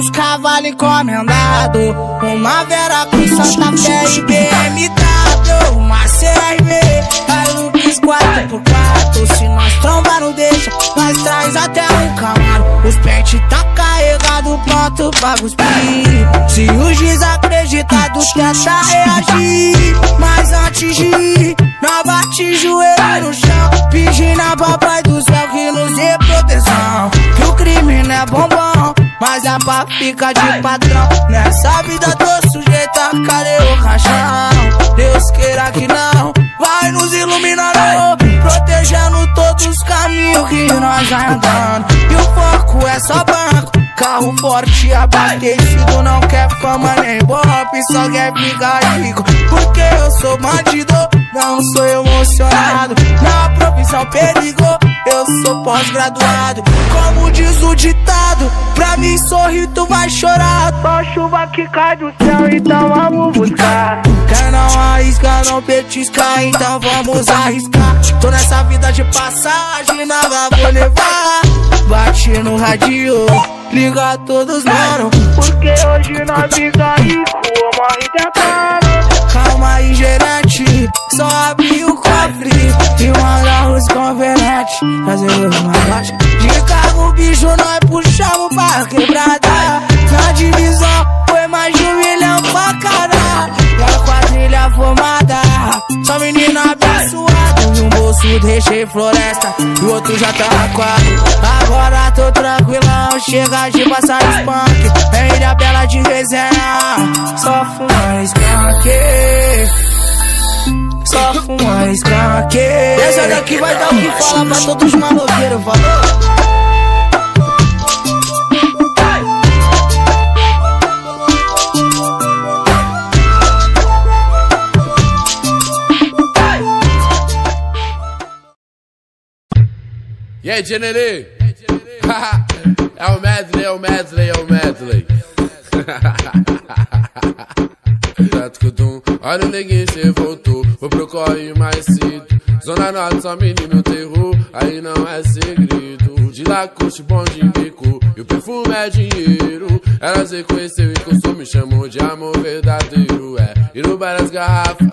uns cavalos encomendados, uma Vera com Santa Fé e BMW, uma CRV, Hilux 4x4. Se nós trombar não deixa, nós traz até um Camaro. Os pente tá carregado, pronto pra cuspir. Se o juiz acreditado tenta reagir, mas antes de ir, nós bate joelho no chão, pedindo a papai do céu que nos dê proteção. Que o crime não é bombom, mas a pá fica de patrão. Nessa vida tô sujeito a cadê o rachão? Deus queira que não, vai nos iluminar, protegendo todos os caminhos que nós vai andando. E o foco é só banco, carro forte abastecido. Não quer fama nem bop, só quer ficar rico. Porque eu sou bandido, não sou emocionado. Na profissão perigo, eu sou pós-graduado. Como diz o ditado, pra mim sorrir tu vai chorar. Só chuva que cai do céu, então vamos buscar. Quer não arrisca, não petisca, então vamos arriscar. Tô nessa vida de passagem, nada vou levar. Bate no rádio, liga todos mano, porque hoje nós fica rico, morre tentando. Calma aí gerente, só abrir o cofre e mandar os convenientes fazer uma baixa. De carro bicho nós puxamos pra quebrada. Na divisão foi mais de 1 milhão pra cada. E a quadrilha formada, só menina abençoada. E um bolso deixei floresta, o outro já tá aquado. Agora tô tranquilão, chega de passar spunk. Em Ilha Bela de resenha, só fuma skunk, só fuma skunk. Essa daqui vai dar o que falar pra todos os maloqueiros, falou? E aí, Generê? É o medley, é o medley, é o medley. Olha o neguinho, cê voltou, vou pro corre mais cedo. Zona Norte, só menino terror, aí não é segredo. De Lacoste, bom de bico, e o perfume é dinheiro. Ela se conheceu e encostou, me chamou de amor verdadeiro. É, e no bar as garrafas,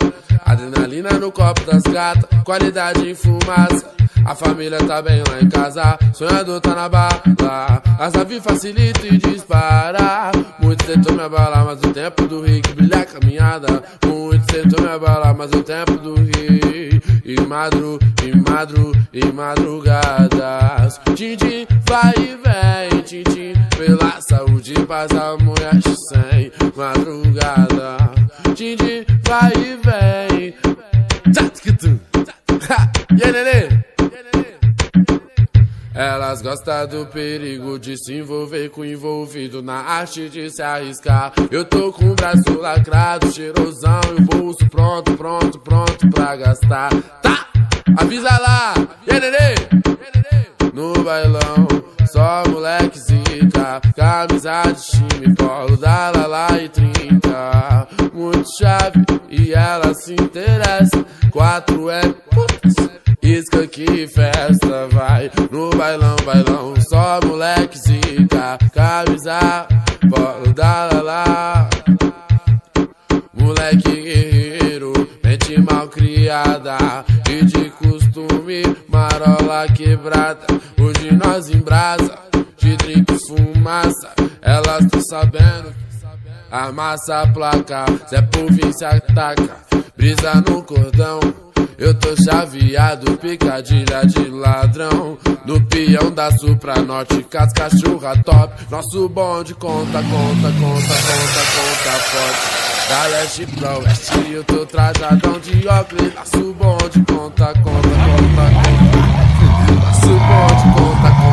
adrenalina no copo das gatas, qualidade em fumaça. A família tá bem lá em casa, sonhador tá na bala. As naves facilita e dispara. Muito tentou me abalar, mas o tempo do rei que brilha a caminhada. Muito tentou me abalar, mas o tempo do rei. E madrugadas. Tintim vai e vem, tintim pela saúde, paz, amor e acho sem madrugada. Tintim vai e vem. E aí, nenê? Elas gostam do perigo de se envolver com o envolvido na arte de se arriscar. Eu tô com o braço lacrado, cheirosão e o bolso pronto pra gastar. Tá, avisa lá, e aí, nenê? No bailão, só moleque zica, camisa de time, polo da Lala e 30. Muito chave e ela se interessa, 4 é putz. Isca que festa vai no bailão, bailão. Só moleque zica, camisa, polo da Lala. Moleque guerreiro, mente mal criada e de costume, marola quebrada. Hoje nós em brasa, de drink fumaça. Elas tão sabendo, amassa a placa. Zé Povinho se ataca, brisa no cordão. Eu tô chaveado, picadilha de ladrão. No peão da Supra Norte, cas cachorra top. Nosso bonde conta forte. Da leste pra oeste, eu tô trajadão de óculos. Nosso bonde conta. Nosso bonde conta.